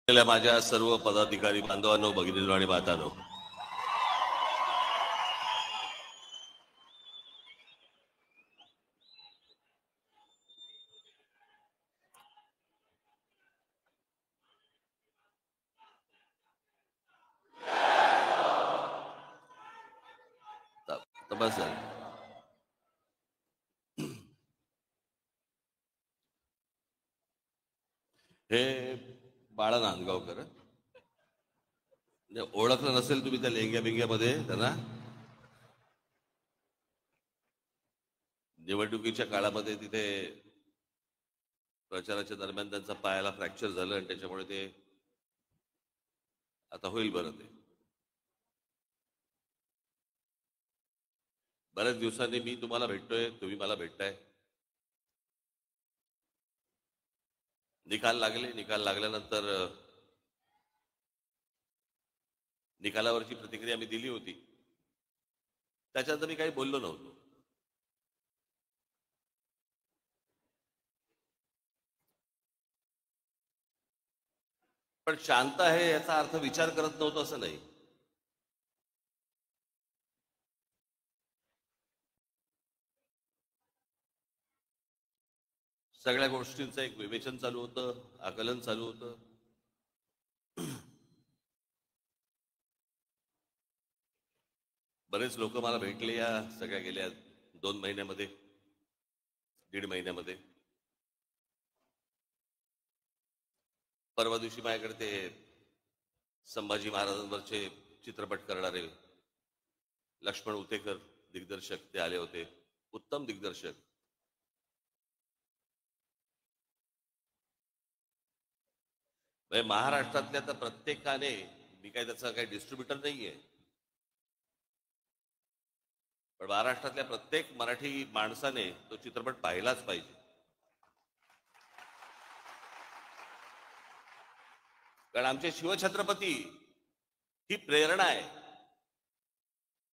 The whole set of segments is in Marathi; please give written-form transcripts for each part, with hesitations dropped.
माझ्या सर्व पदाधिकारी बांधवांनो, भगिनींनो आणि मातांनो, बस हे बाळा नांदगावकर, ओळखलं नसेल तुम्ही त्या लेंग्या बिंग्यामध्ये त्यांना. निवडणुकीच्या काळामध्ये तिथे प्रचाराच्या दरम्यान त्यांचा पायाला फ्रॅक्चर झालं आणि त्याच्यामुळे ते आता होईल बरं. ते बऱ्याच दिवसांनी मी तुम्हाला भेटतोय, तुम्ही मला भेटताय. निकाल लागल्यानंतर निकालावरची प्रतिक्रिया मी दिली होती. त्याच्यानंतर मी काही बोललो नव्हतो. पण शांत आहे याचा अर्थ विचार करत नव्हतो असं नाही. सगळ्या गोष्टींचं एक विवेचन चालू होतं, आकलन चालू होतं. बरेच लोक मला भेटले या सगळ्या गेल्या 2 महिन्यामध्ये, 1.5 महिन्यामध्ये. परवा दिवशी माझ्याकडे ते संभाजी महाराजांवरचे चित्रपट करणारे लक्ष्मण उतेकर दिग्दर्शक ते आले होते. उत्तम दिग्दर्शक. महाराष्ट्रातल्या तर प्रत्येकाने, मी काय त्याचा काही डिस्ट्रीब्युटर नाहीये, पण महाराष्ट्रातल्या प्रत्येक मराठी माणसाने तो चित्रपट पाहिलाच पाहिजे. कारण आमचे शिवछत्रपती ही प्रेरणा आहे.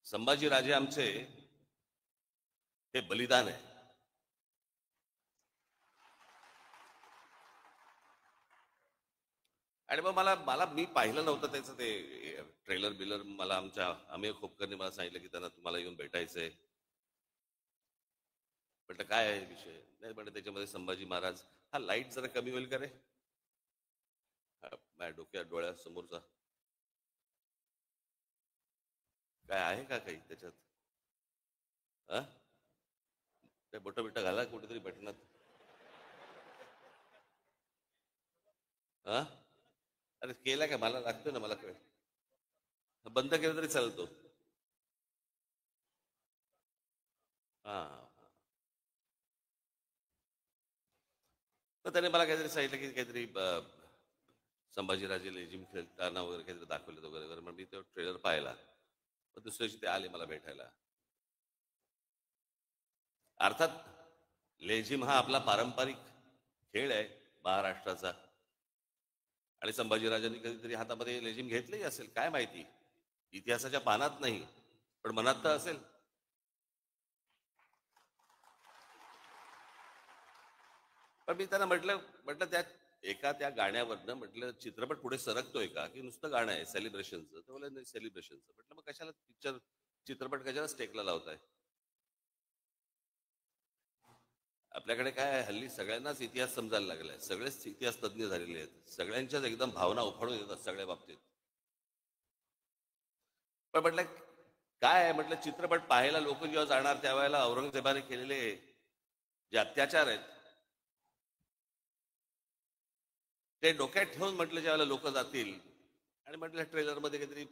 संभाजीराजे आमचे हे बलिदान आहे. आणि मग मला मी पाहिलं नव्हतं त्याचं ते ट्रेलर बिलर. मला आमच्या अमेय खोपकरने मला सांगितलं की त्यांना तुम्हाला येऊन भेटायचंय. म्हटलं काय आहे विषय. नाही म्हटलं त्याच्यामध्ये संभाजी महाराज. हा लाईट जरा कमी होईल का रे, माझ्या डोक्यात डोळ्यासमोरचा काय आहे का काही त्याच्यात. हा, बोट बिट घाला कुठेतरी बटनात. हा, अरे केला का, मला लागतं ना, मला काय बंद केलं तरी चालतो. हा, तर त्याने मला काहीतरी सांगितलं की काहीतरी संभाजीराजे लेझिम खेळताना वगैरे काहीतरी दाखवलं वगैरे वगैरे. मग मी तो ट्रेलर पाहिला. मग दुसऱ्या दिवशी ते आले मला भेटायला. अर्थात लेझिम हा आपला पारंपरिक खेळ आहे महाराष्ट्राचा. आणि संभाजीराजांनी कधीतरी हातामध्ये लेझिम घेतलंही असेल, काय माहिती. इतिहासाच्या पानात नाही, पण मनात तर असेल. पण मी त्यांना म्हटलं म्हटलं त्या गाण्यावरनं म्हटलं चित्रपट पुढे सरकतोय का, की नुसतं गाणं आहे सेलिब्रेशनचं. तर नाही, सेलिब्रेशनचं. म्हटलं मग कशाला चित्रपट कशाला स्टेकला लावताय. आपल्याकडे काय आहे, हल्ली सगळ्यांनाच इतिहास समजायला लागलाय. सगळेच इतिहास तज्ज्ञ झालेले आहेत. सगळ्यांच्याच एकदम भावना उफाळून येतात सगळ्या बाबतीत. पण म्हटलं काय आहे, म्हटलं चित्रपट पाहायला लोक जेव्हा जाणार त्यावेळेला औरंगजेबाने केलेले जे अत्याचार आहेत ते डोक्यात ठेवून म्हटलं ज्यावेळेला लोक जातील. आणि म्हटलं ट्रेलरमध्ये काहीतरी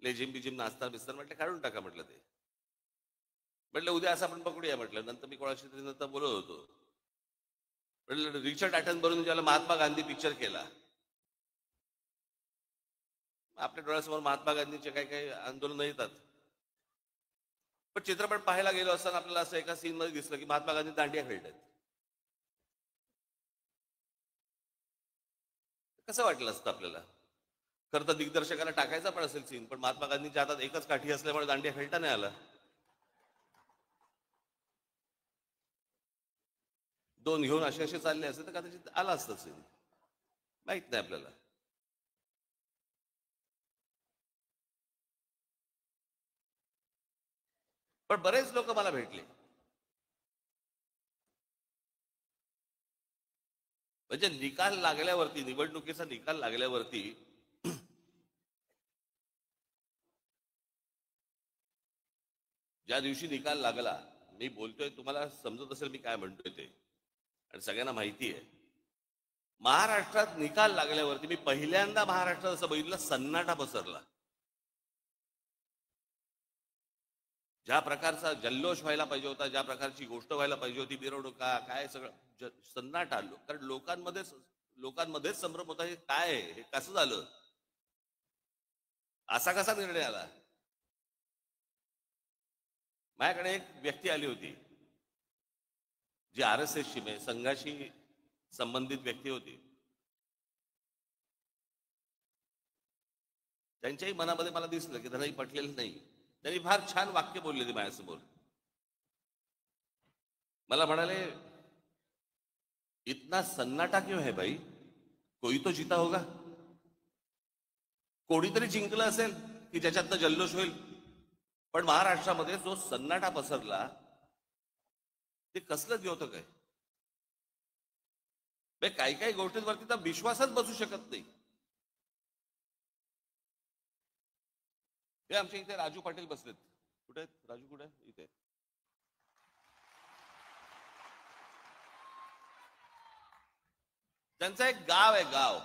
लेझिम बिजिम नाचता बिस्तर, म्हटलं काढून टाका. म्हटलं ते म्हटलं उद्या असं आपण पकडूया. म्हटलं नंतर मी कोणाशी तरी नंतर बोलत होतो. म्हटलं रिचर्ड ॲटनबरोबर ज्याला महात्मा गांधी पिक्चर केला, आपल्या डोळ्यासमोर महात्मा गांधीचे काही काही आंदोलन येतात. पण चित्रपट पाहायला गेलो असताना आपल्याला असं एका सीन मध्ये दिसलं की महात्मा गांधी दांडिया खेळतात. कसं वाटलं असतं आपल्याला. खरं तर दिग्दर्शकाला टाकायचा पण असेल सीन, पण महात्मा गांधींच्या हातात एकच काठी असल्यामुळे दांडिया खेळता नाही आला. 2 घेऊन असे चालले असते तर कदाचित आला असतं सीन. माहित नाही आपल्याला. पण बरेच लोक मला भेटले, म्हणजे निकाल लागल्यावरती, निवडणुकीचा निकाल लागल्यावरती ज्या दिवशी निकाल लागला, मी बोलतोय, तुम्हाला समजत असेल मी काय म्हणतोय ते, आणि सगळ्यांना माहिती आहे. महाराष्ट्रात निकाल लागल्यावरती मी पहिल्यांदा महाराष्ट्रात असं बघितलं, सन्नाटा पसरला. ज्या प्रकारचा जल्लोष व्हायला पाहिजे होता, ज्या प्रकारची गोष्ट व्हायला पाहिजे होती, मिरवणुका काय सगळं सन्नाटा आलो, कारण लोकांमध्येच संभ्रम होता. हे काय आहे, हे कसं झालं, असा कसा निर्णय आला. माझ्याकडे एक व्यक्ती आली होती, जी RSSची म्हणजे संघाशी संबंधित व्यक्ती होती. त्यांच्याही मनामध्ये मला दिसलं की त्यांनाही पटलेलं नाही. त्यांनी फार छान वाक्य बोलले ते माझ्यासमोर. मला म्हणाले, इतना सन्नाटा क्यों है भाई, कोई तो जीता होगा, कोणीतरी जिंकलं असेल की ज्याच्यातनं जल्लोष होईल. पण महाराष्ट्रामध्ये जो सन्नाटा पसरला ते कसलं द्योतक आहे. काही काही गोष्टींवरती तर विश्वासच बसू शकत नाही. हे आमच्या इथे राजू पाटील बसलेत. कुठे आहेत राजू, कुठे इथे? त्यांचं एक गाव आहे, गाव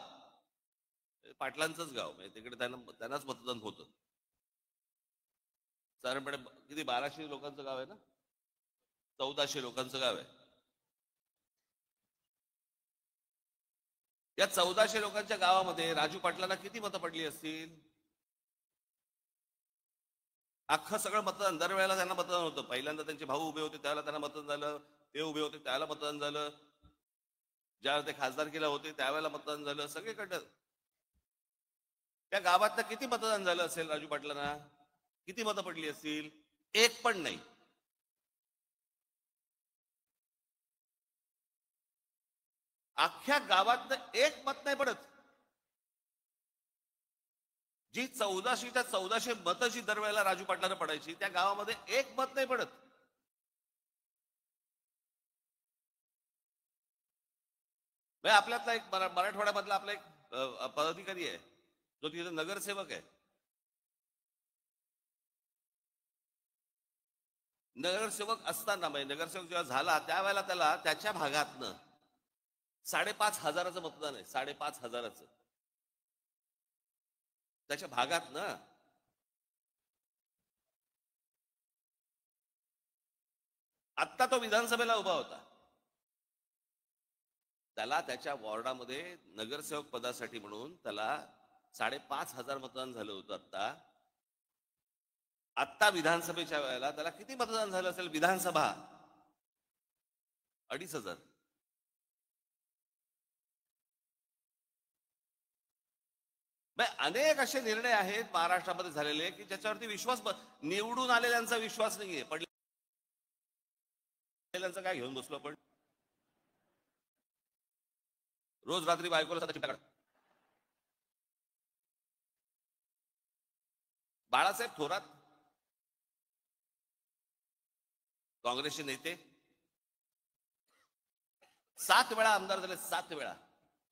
पाटलांचंच गाव, म्हणजे तिकडे त्यांनाच मतदान होतं. साधारणपणे किती 1200 लोकांचं गाव आहे ना, 1400 लोकांचं गाव आहे. या 1400 लोकांच्या गावामध्ये राजू पाटलांना किती मतं पडली असतील? अख्खं सगळं मतदान, दरवेळेला त्यांना मतदान होतं. पहिल्यांदा त्यांचे भाऊ उभे होते त्यावेळेला त्यांना मतदान झालं, ते उभे होते त्यावेळेला मतदान झालं, ज्यावेळेला ते खासदारकीला होते त्यावेळेला मतदान झालं, सगळीकडं. त्या गावात किती मतदान झालं असेल राजू पाटलांना? किती मतं पडली असतील? एक पण नाही. अख्ख्या गावात एक मत नाही पडत. जी 1400 मतं जी दरवेळेला राजू पाटलांना पडायची, त्या गावामध्ये एक मत नाही पडत. आपल्यातला एक मराठवाड्यामधला आपला एक पदाधिकारी आहे, जो तिथे नगरसेवक आहे. नगरसेवक असताना, म्हणजे नगरसेवक जेव्हा झाला त्यावेळेला त्याला त्याच्या भागातनं 5,500 मतदान आहे. 5,500 त्याच्या भागातनं. आत्ता तो विधानसभेला उभा होता, त्याला त्याच्या वॉर्डामध्ये नगरसेवक पदासाठी म्हणून त्याला 5,500 मतदान झालं होतं. आत्ता विधानसभेच्या वेळेला त्याला किती मतदान झालं असेल? विधानसभा 2,500. अनेक असे निर्णय आहेत महाराष्ट्रामध्ये झालेले की ज्याच्यावरती निवडून आलेल्यांचा विश्वास नाहीये. पडलेल्यांचा काय घेऊन बसलो आपण? रोज रात्री बायकोला बाळासाहेब थोरात काँग्रेसचे नेते 7 वेळा आमदार झाले. 7 वेळा.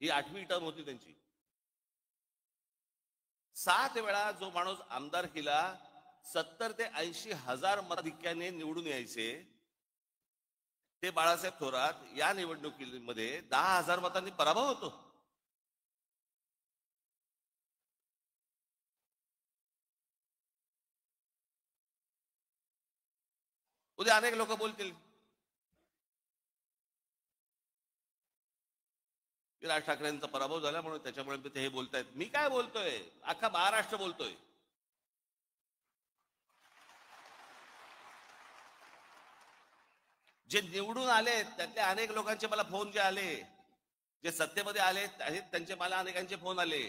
ही 8वी टर्म होती त्यांची. 7 वेळा जो माणूस आमदार केला, 70 ते 80 हजार मताधिक्याने निवडून यायचे, ते बाळासाहेब थोरात या निवडणुकीमध्ये 10,000 मतांनी पराभव होतो. उद्या अनेक लोक बोलतील की राज ठाकरेंचा पराभव झाला म्हणून त्याच्यामुळे ते हे बोलतायत. मी काय बोलतोय? अख्खा महाराष्ट्र बोलतोय. जे निवडून आले त्यातल्या अनेक लोकांचे मला फोन जे आले, जे सत्तेमध्ये आले आहेत त्यांचे मला अनेकांचे फोन आले,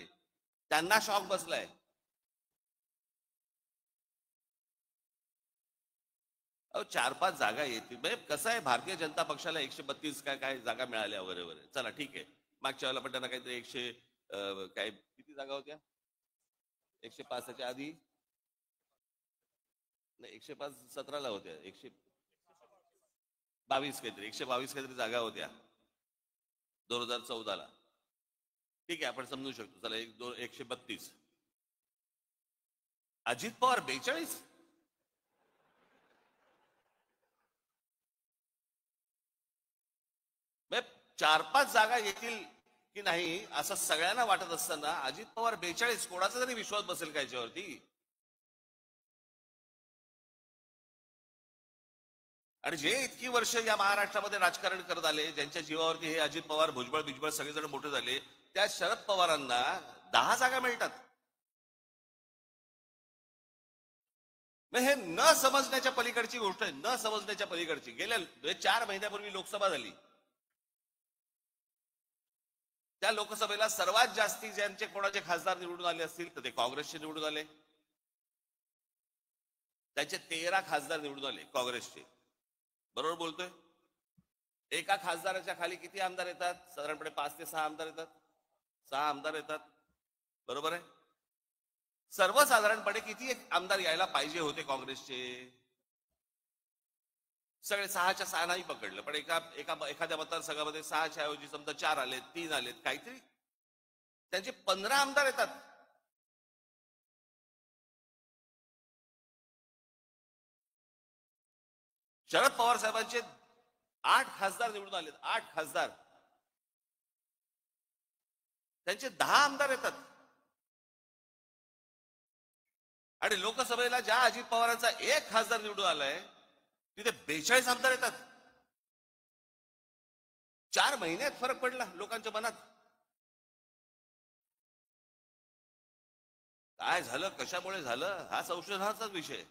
त्यांना शॉक बसलाय. अहो 4-5 जागा येतील. म्हणजे कसं आहे, भारतीय जनता पक्षाला 132 काय जागा मिळाल्या वगैरे वगैरे, चला ठीक आहे. मागच्या वेळेला पण त्यांना काहीतरी 100 काय किती जागा होत्या? 105च्या आधी नाही 105-17 होत्या, 122 काहीतरी, 122 काहीतरी जागा होत्या 2014ला. ठीक आहे, आपण समजू शकतो. चला 132. अजित पवार 42. म्हणजे 4-5 जागा येतील की नाही असं सगळ्यांना वाटत असताना अजित पवार 42, कोणाचा तरी विश्वास बसेल का याच्यावरती? आणि जे इतकी वर्ष या महाराष्ट्रामध्ये राजकारण करत आले, ज्यांच्या जीवावरती हे अजित पवार, भुजबळ बिजबळ सगळेजण मोठे झाले, त्या शरद पवारांना 10 जागा मिळतात. मग हे न समजण्याच्या पलीकडची गोष्ट आहे, न समजण्याच्या पलीकडची. गेल्या 4 महिन्यापूर्वी लोकसभा झाली. त्या लोकसभेला सर्वात जास्ती ज्यांचे कोणाचे खासदार निवडून आले असतील तर ते काँग्रेसचे निवडून आले. त्याचे 13 खासदार निवडून आले काँग्रेसचे. बरोबर बोलतोय? एका खासदाराच्या खाली किती आमदार येतात? साधारणपणे 5 ते 6 आमदार येतात. 6 आमदार येतात. बरोबर आहे? सर्वसाधारणपणे किती आमदार यायला पाहिजे होते काँग्रेसचे? सगळे 6च्या 6 नाही पकडलं, पण एखाद्या मतदारसंघामध्ये 6च्या ऐवजी समजा 4 आलेत, 3 आलेत, काहीतरी त्यांचे 15 आमदार येतात. शरद पवार साहेबांचे 8 खासदार निवडून आलेत. 8 खासदार, त्यांचे 10 आमदार येतात. आणि लोकसभेला ज्या अजित पवारांचा 1 खासदार निवडून आलाय तिथे 42 आमदार येतात. 4 महिन्यात फरक पडला लोकांच्या मनात. काय झालं, कशामुळे झालं, हा संशोधनाचाच विषय.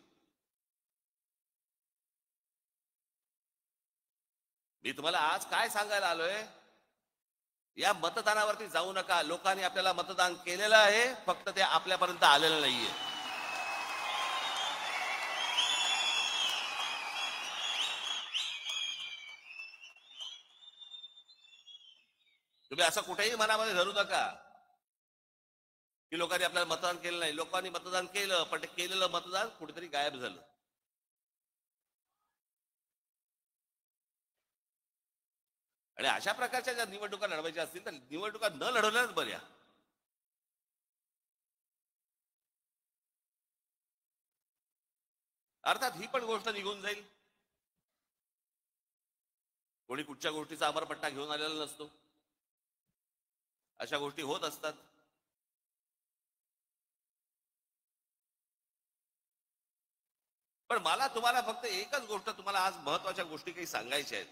मी तुम्हाला आज काय सांगायला आलोय, या मतदानावरती जाऊ नका. लोकांनी आपल्याला मतदान केलेलं आहे, फक्त ते आपल्यापर्यंत आलेलं नाहीये. तुम्ही असं कुठेही मनामध्ये धरू नका की लोकांनी आपल्याला मतदान केलं नाही. लोकांनी मतदान केलं, पण ते केलेलं मतदान कुठेतरी गायब झालं. आणि अशा प्रकारच्या ज्या निवडणुका लढवायच्या असतील तर निवडणुका न लढवल्याच बऱ्या. अर्थात ही पण गोष्ट निघून जाईल. कोणी कुठच्या गोष्टीचा अमरपट्टा घेऊन आलेला नसतो. अशा गोष्टी होत असतात. पण मला तुम्हाला फक्त एकच गोष्ट, तुम्हाला आज महत्वाच्या गोष्टी काही सांगायच्या आहेत.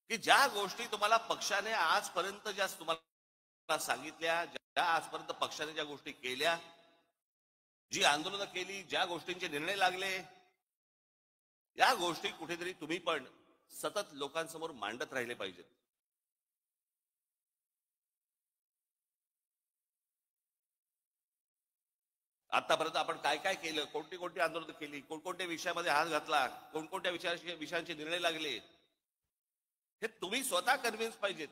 की ज्या गोष्टी तुम्हाला पक्षाने आजपर्यंत ज्या तुम्हाला सांगितल्या, ज्या आजपर्यंत पक्षाने ज्या गोष्टी केल्या, जी आंदोलनं केली, ज्या गोष्टींचे निर्णय लागले, या गोष्टी कुठेतरी तुम्ही पण सतत लोकांसमोर मांडत राहिले पाहिजेत. आतापर्यंत आपण काय काय केलं, कोणती कोणती आंदोलनं केली, कोणकोणत्या विषयामध्ये हात घातला, कोणकोणत्या विषयांचे निर्णय लागले, हे तुम्ही स्वतः कन्व्हिन्स पाहिजेत.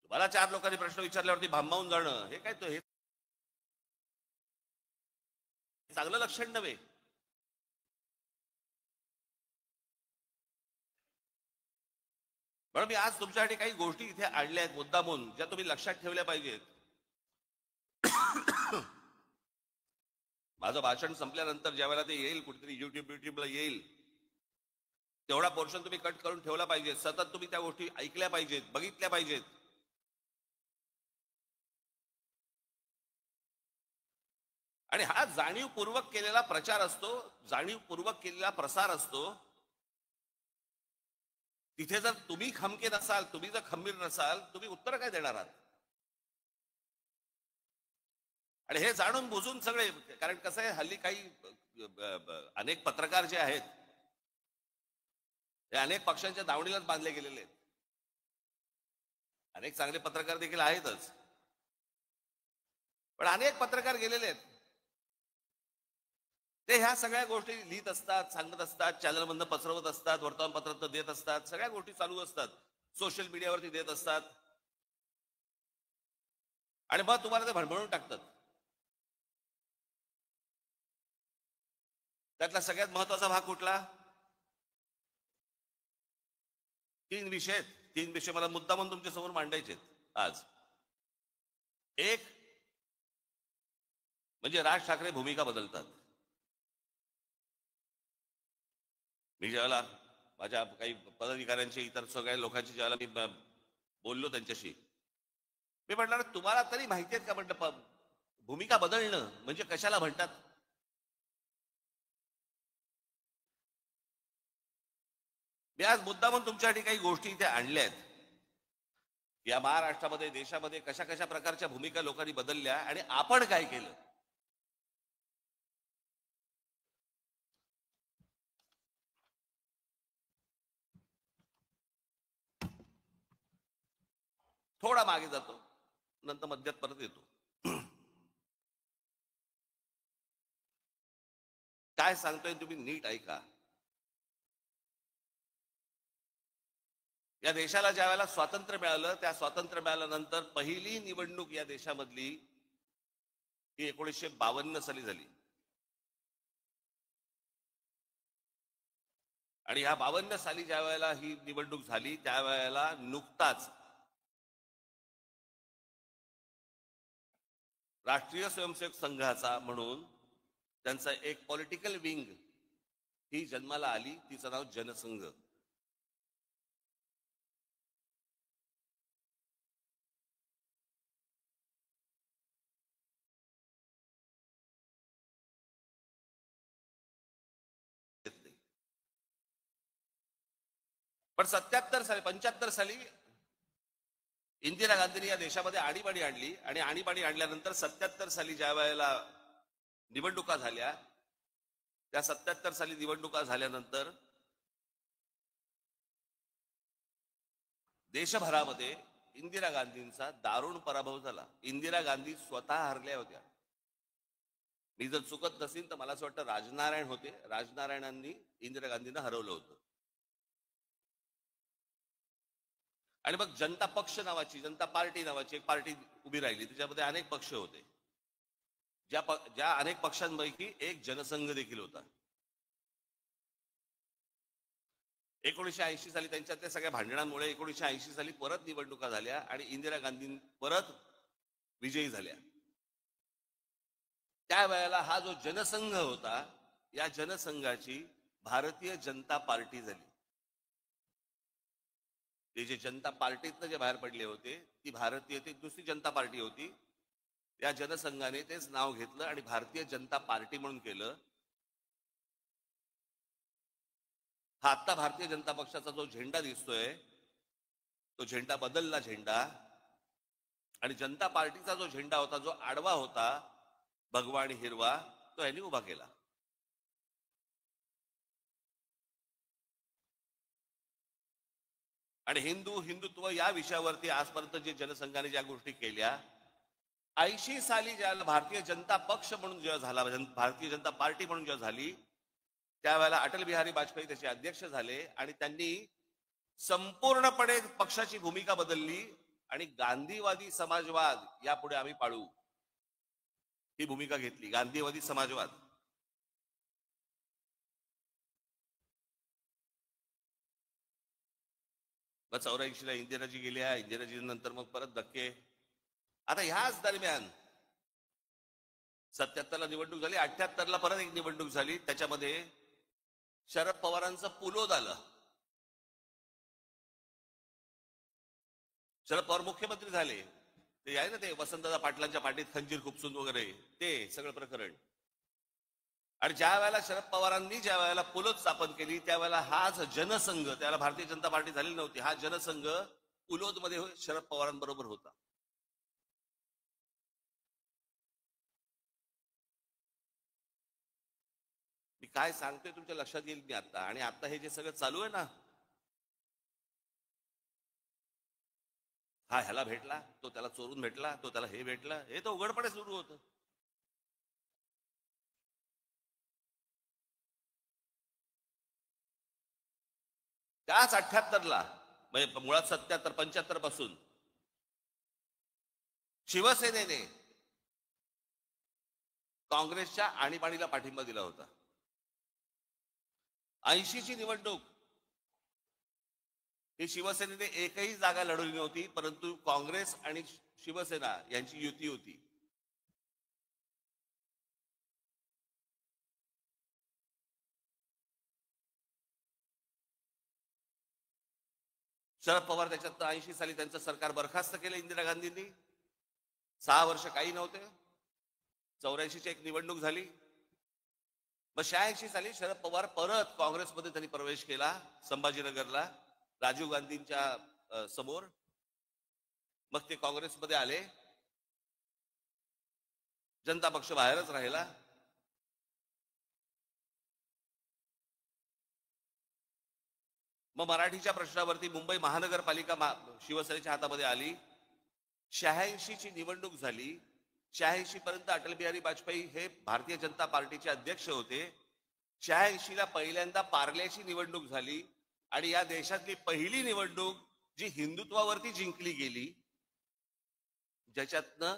तुम्हाला 4 लोकांनी प्रश्न विचारल्यावरती भांबावून जाणं, हे काय तो हे चांगलं लक्षण नव्हे. म्हणून मी आज तुमच्यासाठी काही गोष्टी इथे आणल्या आहेत मुद्दामून, ज्या तुम्ही लक्षात ठेवल्या पाहिजेत. माझं भाषण संपल्यानंतर ज्यावेळेला ते येईल, कुठेतरी युट्यूबला येईल, तेवढा पोर्शन तुम्ही कट करून ठेवला पाहिजे. सतत तुम्ही त्या गोष्टी ऐकल्या पाहिजेत, बघितल्या पाहिजेत. आणि हा जाणीवपूर्वक केलेला प्रचार असतो, जाणीवपूर्वक केलेला प्रसार असतो. तिथे जर तुम्ही खमके नसाल, तुम्ही जर खंबीर नसाल, तुम्ही उत्तर काय देणार आहात? आणि हे जाणून बुजून सगळे, कारण कसं आहे, हल्ली काही अनेक पत्रकार जे आहेत ते अनेक पक्षांच्या दावणीलाच बांधले गेलेले आहेत. अनेक चांगले पत्रकार देखील आहेतच, पण अनेक पत्रकार गेलेले आहेत. ते ह्या सगळ्या गोष्टी लिहित असतात, सांगत असतात, चॅनलमधनं पसरवत असतात, वर्तमानपत्रात देत असतात, सगळ्या गोष्टी चालू असतात, सोशल मीडियावरती देत असतात आणि मग तुम्हाला ते भणभणून टाकतात. त्यातला सगळ्यात महत्वाचा भाग कुठला? 3 विषय आहेत. 3 विषय मला मुद्दामून तुमच्या समोर मांडायचे आहेत आज. एक म्हणजे राज ठाकरे भूमिका बदलतात. मी ज्यावेळेला माझ्या काही पदाधिकाऱ्यांशी इतर सगळ्या लोकांशी ज्यावेळेला मी बोललो त्यांच्याशी, मी म्हटलं तुम्हाला तरी माहिती आहेत का म्हटलं भूमिका बदलणं म्हणजे कशाला म्हणतात. मी आज मुद्दामून तुमच्यासाठी काही गोष्टी इथे आणल्या आहेत. या महाराष्ट्रामध्ये देशामध्ये कशा कशा प्रकारच्या भूमिका लोकांनी बदलल्या आणि आपण काय केलं. थोडा मागे जातो, नंतर मध्यात परत येतो. काय सांगतोय तुम्ही नीट ऐका. या देशाला ज्या वेळेला स्वातंत्र्य मिळालं, त्या स्वातंत्र्य मिळाल्यानंतर पहिली निवडणूक या देशामधली ही 1952 साली झाली. आणि ह्या 52 साली ज्या वेळेला ही निवडणूक झाली, त्यावेळेला नुकताच राष्ट्रीय स्वयंसेवक संघाचा म्हणून त्यांचा एक पॉलिटिकल विंग ही जन्माला आली, तिचं नाव जनसंघ. पण 75 साली इंदिरा गांधींनी या देशामध्ये आणीबाणी आणली आणि आणीबाणी आणल्यानंतर 77 साली ज्या वेळेला निवडणुका झाल्या, त्या 77 साली निवडणुका झाल्यानंतर देशभरामध्ये इंदिरा गांधींचा दारुण पराभव झाला. इंदिरा गांधी स्वतः हरल्या होत्या. मी जर चुकत नसेल तर मला असं वाटतं राजनारायण होते, राजनारायणांनी इंदिरा गांधींना हरवलं होतं. आणि मग जनता पक्ष नावाची, जनता पार्टी नावाची एक पार्टी उभी राहिली, त्याच्यामध्ये अनेक पक्ष होते. ज्या अनेक पक्षांपैकी एक जनसंघ देखील होता. 1980 साली त्यांच्यातल्या सगळ्या भांडणांमुळे 1980 साली परत निवडणुका झाल्या आणि इंदिरा गांधी परत विजयी झाल्या. त्यावेळेला हा जो जनसंघ होता, या जनसंघाची भारतीय जनता पार्टी झाली. ते जे जनता पार्टीतनं जे बाहेर पडले होते, ती भारतीय ती दुसरी जनता पार्टी होती. त्या जनसंघाने तेच नाव घेतलं आणि भारतीय जनता पार्टी म्हणून केलं. हा आता भारतीय जनता पक्षाचा जो झेंडा दिसतोय, तो झेंडा बदलला झेंडा. आणि जनता पार्टीचा जो झेंडा होता, जो आडवा होता, भगवा आणि हिरवा, तो यांनी उभा केला. आणि हिंदुत्व या विषयावरती आजपर्यंत जे जनसंघाने ज्या गोष्टी केल्या, 80 साली ज्या भारतीय जनता पक्ष म्हणून जेव्हा झाला, भारतीय जनता पार्टी म्हणून जेव्हा झाली, त्यावेळेला अटल बिहारी वाजपेयी त्याचे अध्यक्ष झाले आणि त्यांनी संपूर्णपणे पक्षाची भूमिका बदलली आणि गांधीवादी समाजवाद यापुढे आम्ही पाळू ही भूमिका घेतली. गांधीवादी समाजवाद. मग 84ला इंदिराजी गेल्या, इंदिराजी नंतर मग परत धक्के. आता ह्याच दरम्यान 77ला निवडणूक झाली, 78ला परत एक निवडणूक झाली, त्याच्यामध्ये शरद पवारांचं पुलोद आलं. शरद पवार मुख्यमंत्री झाले. ते आहे ना, ते वसंतदादा पाटलांच्या पाठीत खंजीर खुपसून वगैरे ते सगळं प्रकरण. आणि ज्या वेळेला शरद पवारांनी ज्या वेळेला पुलोद स्थापन केली, त्यावेळेला हाच जनसंघ, त्याला भारतीय जनता पार्टी झालेली नव्हती, हा जनसंघ पुलोद मध्ये शरद पवारांबरोबर होता. मी काय सांगतोय तुमच्या लक्षात येईल मी आता. आणि आता हे जे सगळं चालू आहे ना, हा ह्याला भेटला, तो त्याला चोरून भेटला, तो त्याला हे भेटला, हे तर उघडपणे सुरू होतं. त्याच 78ला म्हणजे मुळात 77-75 पासून शिवसेनेने काँग्रेसच्या आणीबाणीला पाठिंबा दिला होता. 80ची निवडणूक ही शिवसेनेने एकही जागा लढवली नव्हती, परंतु काँग्रेस आणि शिवसेना यांची युती होती. शरद पवार त्याच्यात 80 साली त्यांचं सरकार बरखास्त केलं इंदिरा गांधींनी. 6 वर्ष काही नव्हते. 84ची एक निवडणूक झाली. मग 86 साली शरद पवार परत काँग्रेसमध्ये त्यांनी प्रवेश केला संभाजीनगरला राजीव गांधींच्या समोर. मग ते काँग्रेसमध्ये आले. जनता पक्ष बाहेरच राहिला. मग मराठीच्या प्रश्नावरती मुंबई महानगरपालिका शिवसेनेच्या हातामध्ये आली. 86ची निवडणूक झाली. 86 पर्यंत अटल बिहारी वाजपेयी हे भारतीय जनता पार्टीचे अध्यक्ष होते. 86ला पहिल्यांदा पार्ल्याची निवडणूक झाली आणि या देशातली पहिली निवडणूक जी हिंदुत्वावरती जिंकली गेली, ज्याच्यातनं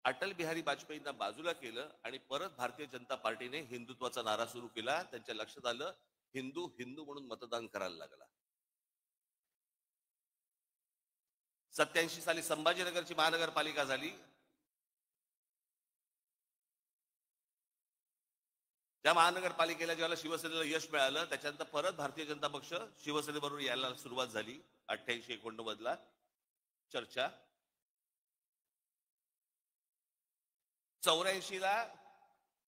अटल बिहारी वाजपेयींना बाजूला केलं आणि परत भारतीय जनता पार्टीने हिंदुत्वाचा नारा सुरू केला. त्यांच्या लक्षात आलं हिंदू हिंदू म्हणून मतदान करायला लागला. 87 साली संभाजीनगरची महानगरपालिका झाली. त्या महानगरपालिकेला ज्यावेळेला शिवसेनेला यश मिळालं त्याच्यानंतर परत भारतीय जनता पक्ष शिवसेनेबरोबर यायला सुरुवात झाली. 88-89 चर्चा.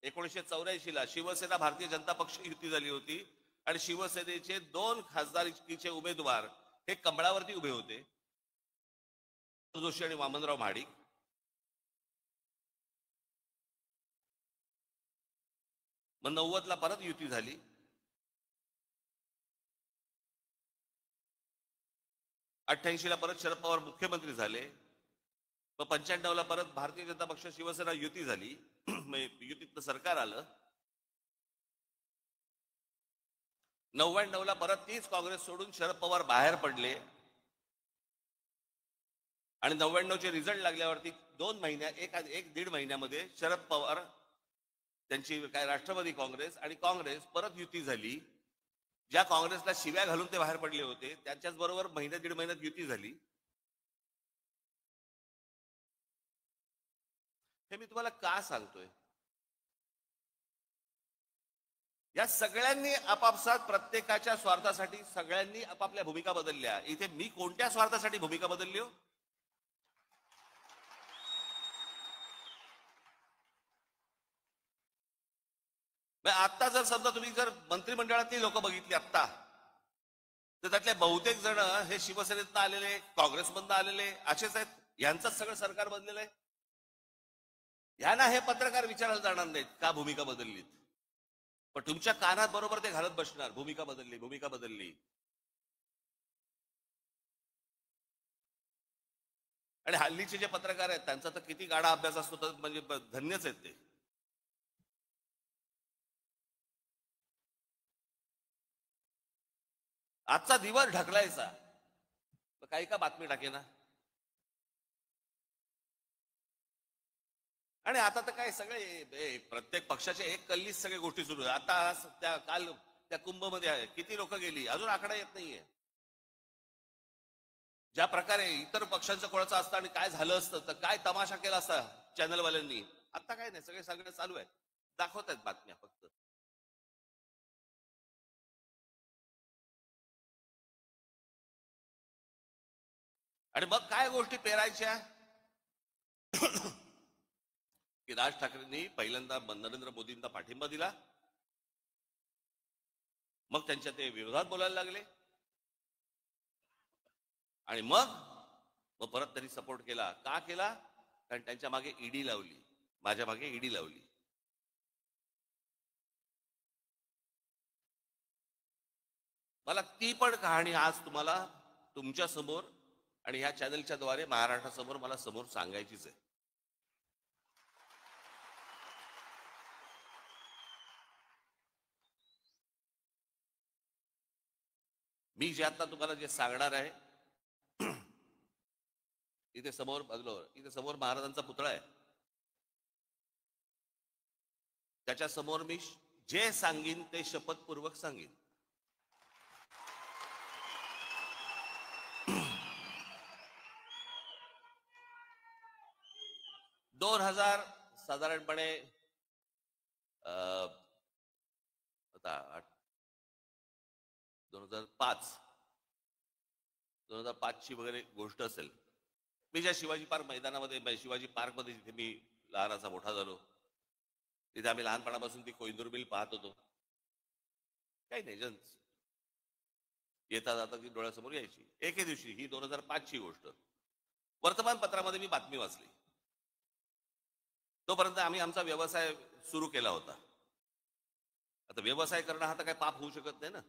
1984ला शिवसेना भारतीय जनता पक्ष युती झाली होती आणि शिवसेनेचे 2 खासदारकीचे उमेदवार हे कमळावरती उभे होते, जोशी आणि वामनराव महाडिक. मग 90ला परत युती झाली. ला परत शरद पवार मुख्यमंत्री झाले. मग 95ला परत भारतीय जनता पक्ष शिवसेना युती झाली. युतीतलं सरकार आलं. 99ला परत तीच काँग्रेस सोडून शरद पवार बाहेर पडले आणि 99चे रिझल्ट लागल्यावरती 2 महिन्या एक दीड महिन्यामध्ये शरद पवार त्यांची काय राष्ट्रवादी काँग्रेस आणि काँग्रेस परत युती झाली. ज्या काँग्रेसला शिव्या घालून ते बाहेर पडले होते त्यांच्याच बरोबर दीड महिन्यात युती झाली. हे मी तुम्हाला का सांगतोय? या सगळ्यांनी आपापसात प्रत्येकाच्या स्वार्थासाठी सगळ्यांनी आपापल्या भूमिका बदलल्या. इथे मी कोणत्या स्वार्थासाठी भूमिका बदलली हो? आता जर समजा तुम्ही जर मंत्रिमंडळातली लोक बघितली आता, तर त्यातले बहुतेक जण हे शिवसेनेतनं आलेले, काँग्रेसमधनं आलेले असेच आहेत. यांचंच सगळं सरकार बनलेलं आहे. यांना हे पत्रकार विचारायला जाणार नाहीत का भूमिका बदललीत, पण तुमच्या कानात बरोबर ते घालत बसणार भूमिका बदलली, भूमिका बदलली. आणि हल्लीचे जे पत्रकार आहेत त्यांचा तर किती गाढा अभ्यास असतो, तर म्हणजे धन्यच आहेत ते. आजचा दिवस ढकलायचा काही का बातमी टाकेना. आणि आता तर काय सगळे प्रत्येक पक्षाचे एक कल्लीच सगळ्या गोष्टी सुरू आहेत. आता काल त्या कुंभमध्ये आहे किती लोक गेली अजून आकडा येत नाहीये. ज्या प्रकारे इतर पक्षांचं कोणाचं असतं आणि काय झालं असतं तर काय तमाशा केला असता चॅनलवाल्यांनी, आता काय नाही, सगळे चालू आहे, दाखवत आहेत बातम्या फक्त. आणि मग काय गोष्टी पेरायच्या की राज ठाकरेंनी पहिल्यांदा नरेंद्र मोदींना पाठिंबा दिला, मग त्यांच्या ते विरोधात बोलायला लागले आणि मग परत त्यांनी सपोर्ट केला. का केला? कारण त्यांच्या मागे ईडी लावली, माझ्या मागे ईडी लावली. मला ती पण कहाणी आज तुम्हाला तुमच्या समोर आणि ह्या चॅनलच्या द्वारे महाराष्ट्रासमोर मला समोर सांगायचीच आहे. मी जे आता तुम्हाला जे सांगणार आहे, इथे समोर बघलो, इथे समोर महाराजांचा पुतळा आहे. त्याच्या समोर मी जे सांगीन ते शपथपूर्वक सांगीन. 2000 साधारणपणे आता 2005 ची वगैरे गोष्ट असेल. मी ज्या शिवाजी पार्क मैदानामध्ये, शिवाजी पार्कमध्ये जिथे मी लहानाचा मोठा झालो, तिथे आम्ही लहानपणापासून ती कोहिनूर मिल पाहत होतो. काही नाही, जन्स येता जाता ती डोळ्यासमोर यायची. एके दिवशी, ही 2005 ची गोष्ट, वर्तमानपत्रामध्ये मी बातमी वाचली. तोपर्यंत आम्ही आमचा व्यवसाय सुरू केला होता. आता व्यवसाय करणं हा तर काही पाप होऊ शकत नाही ना.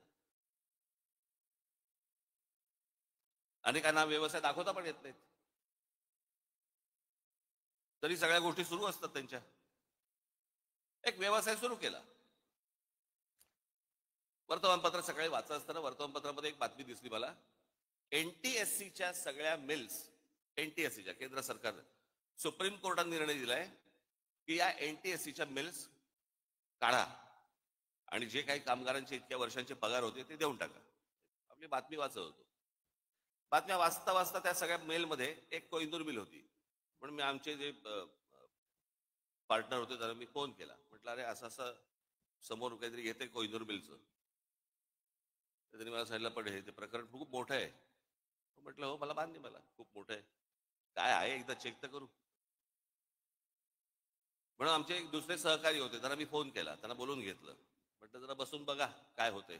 अनेकांना व्यवसाय दाखवता पण येत नाहीत, तरी सगळ्या गोष्टी सुरू असतात त्यांच्या. एक व्यवसाय सुरू केला. वर्तमानपत्र सकाळी वाचत असताना वर्तमानपत्रामध्ये एक बातमी दिसली मला. एनटीएससीच्या सगळ्या मिल्स, एनटीएससीच्या, केंद्र सरकारनं सुप्रीम कोर्टाने निर्णय दिलाय की या एनटीएससीच्या मिल्स काढा आणि जे काही कामगारांचे इतक्या वर्षांचे पगार होते ते देऊन टाका. आपली बातमी वाचत होतो. बातम्या वाचता वाचता त्या सगळ्या मेलमध्ये एक कोहिनूर मिल होती. म्हणून मी आमचे जे पार्टनर होते त्यांना मी फोन केला. म्हटलं, अरे असं असं समोर काहीतरी येते कोहिनूर मिलचं. त्यांनी मला सांगितलं, पण हे ते प्रकरण खूप मोठं आहे. म्हटलं, हो, मला मान्य, मला खूप मोठं आहे. काय आहे, एकदा चेक तर करू. म्हणून आमचे एक दुसरे सहकारी होते, त्यांना मी फोन केला, त्यांना बोलून घेतलं. म्हटलं, जरा बसून बघा काय होते.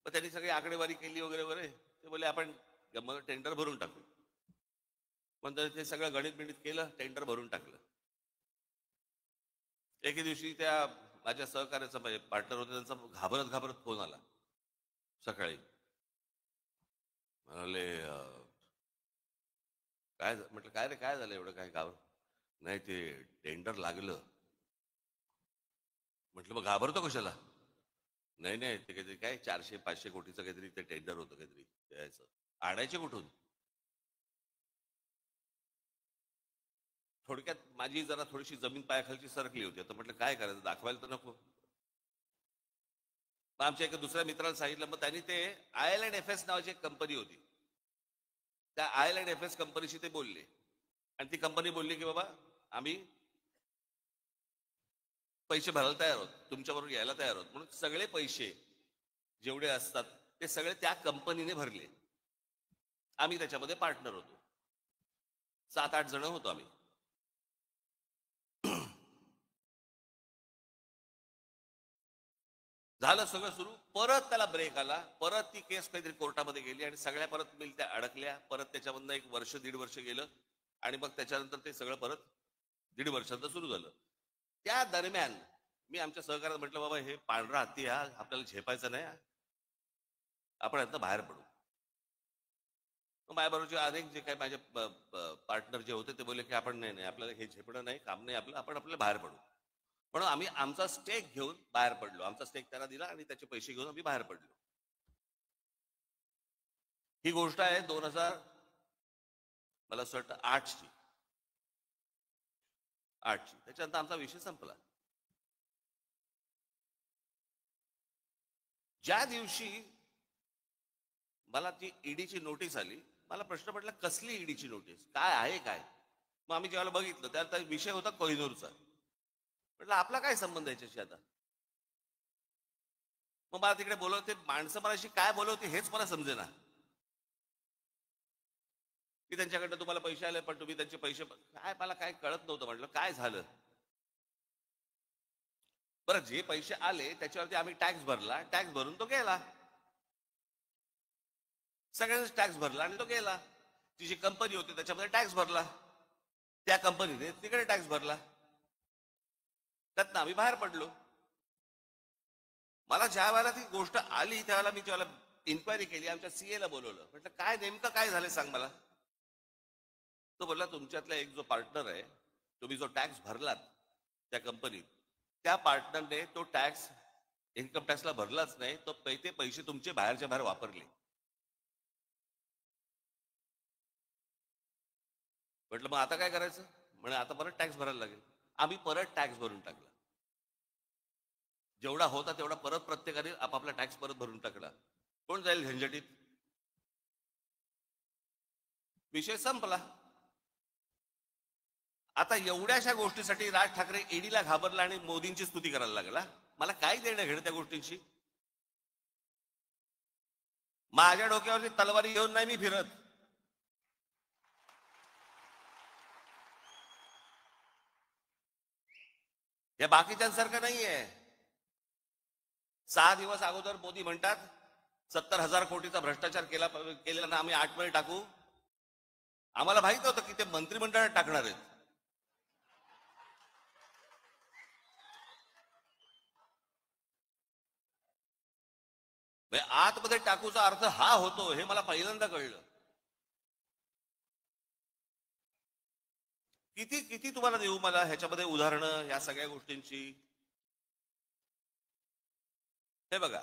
मग त्यांनी सगळी आकडेवारी केली वगैरे वगैरे. ते बोले, आपण टेंडर भरून टाकू. पण ते सगळं गणित बिणित केलं, टेंडर भरून टाकलं. एके दिवशी त्या माझ्या सहकार्याचा पार्टनर होते, त्यांचा घाबरत घाबरत फोन आला सकाळी. म्हणाले, काय? म्हटलं, काय रे, काय झालं एवढं, काय घाबर? नाही, ते टेंडर लागलं. म्हटलं, मग घाबरतो कशाला? नाही नाही, ते काहीतरी काय 400-500 कोटीचं काहीतरी ते टेंडर होतं, काहीतरी द्यायचं. आणायचे कुठून? थोडक्यात माझी जरा थोडीशी जमीन पायाखालची सरकली होती. आता म्हटलं, काय करायचं, दाखवायला तर नको. मग आमच्या एका दुसऱ्या मित्राला सांगितलं. मग त्यांनी ते IL&FS नावाची एक कंपनी होती, त्या IL&FS कंपनीशी ते बोलले. आणि ती कंपनी बोलली की बाबा, आम्ही पैसे भरायला तयार आहोत, तुमच्याबरोबर यायला तयार आहोत. म्हणून सगळे पैसे जेवढे असतात ते सगळे त्या कंपनीने भरले. आम्ही त्याच्यामध्ये पार्टनर होतो. 7-8 जण होतो आम्ही. झालं सगळं सुरू. परत त्याला ब्रेक आला. परत ती केस काहीतरी कोर्टामध्ये गेली आणि सगळ्या परत मिल त्या अडकल्या. परत त्याच्यामधनं 1 वर्ष 1.5 वर्ष गेलं आणि मग त्याच्यानंतर ते सगळं परत 1.5 वर्षाचं सुरू झालं. त्या दरम्यान मी आमच्या सहकार्यात म्हटलं, बाबा, हे पांढरा हत्ती हा आपल्याला झेपायचा नाही, आपण यातनं बाहेर पडू. माझ्याबरोबरचे अनेक जे काही माझे पार्टनर जे होते ते बोलले की आपण नाही नाही, आपल्याला हे झेपणं नाही, काम नाही आपलं, आपण आपल्याला बाहेर पडू. म्हणून आम्ही आमचा स्टेक घेऊन बाहेर पडलो. आमचा स्टेक त्याला दिला आणि त्याचे पैसे घेऊन आम्ही बाहेर पडलो. ही गोष्ट आहे 2000, मला असं वाटतं 8ची. त्याच्यानंतर आमचा विषय संपला. ज्या दिवशी मला ती ईडीची नोटीस आली, मला प्रश्न पडला, कसली ईडीची नोटीस, काय आहे काय? मग आम्ही जेव्हा बघितलं त्यात विषय होता कोहिनूरचा. म्हटलं, आपला काय संबंध याच्याशी आता? मग मला तिकडे बोलवते माणसं, मलाशी काय बोलवते हेच मला समजेना. की त्यांच्याकडनं तुम्हाला पैसे आले, पण तुम्ही त्यांचे पैसे काय, मला काय कळत नव्हतं. म्हटलं, काय झालं? बरं, जे पैसे आले त्याच्यावरती आम्ही टॅक्स भरला, टॅक्स भरून तो गेला. सगळ्यांनीच टॅक्स भरला आणि तो गेला. ती जी कंपनी होती त्याच्यामध्ये टॅक्स भरला, त्या कंपनीने तिकडे टॅक्स भरला, त्यातनं आम्ही बाहेर पडलो. मला ज्या वेळेला ती गोष्ट आली त्यावेळेला मी ज्यावेळेला इन्क्वायरी केली, आमच्या CA ला बोलवलं. म्हटलं, काय नेमकं काय झालं सांग मला. तो बोलला, तुमच्यातला एक जो पार्टनर आहे, तुम्ही जो टॅक्स भरलात त्या कंपनीत, त्या पार्टनरने तो टॅक्स इन्कम टॅक्सला भरलाच नाही, तर ते पैसे तुमचे बाहेरच्या बाहेर वापरले. म्हटलं मग आता काय करायचं? म्हणे आता परत टॅक्स भरायला लागेल. आम्ही परत टॅक्स भरून टाकला. जेवढा होता तेवढा परत प्रत्येकाने आपापला टॅक्स परत भरून टाकला. कोण जाईल झंझटीत? विषय संपला. आता एवढ्याशा गोष्टीसाठी राज ठाकरे ईडीला घाबरला आणि मोदींची स्तुती करायला लागला. मला काय देणं घेणं त्या गोष्टींशी? माझ्या डोक्यावरती तलवारी घेऊन नाही मी फिरत. हे बाकीच्यांसारखं नाहीये. 6 दिवस अगोदर मोदी म्हणतात 70,000 कोटीचा भ्रष्टाचार केलेला ना आम्ही 8 मध्ये टाकू. आम्हाला माहित होतं की ते मंत्रिमंडळात टाकणार आहेत. आतमध्ये टाकूचा अर्थ हा होतो हे मला पहिल्यांदा कळलं. किती किती तुम्हाला देऊ मला ह्याच्यामध्ये उदाहरणं या सगळ्या गोष्टींची? हे बघा,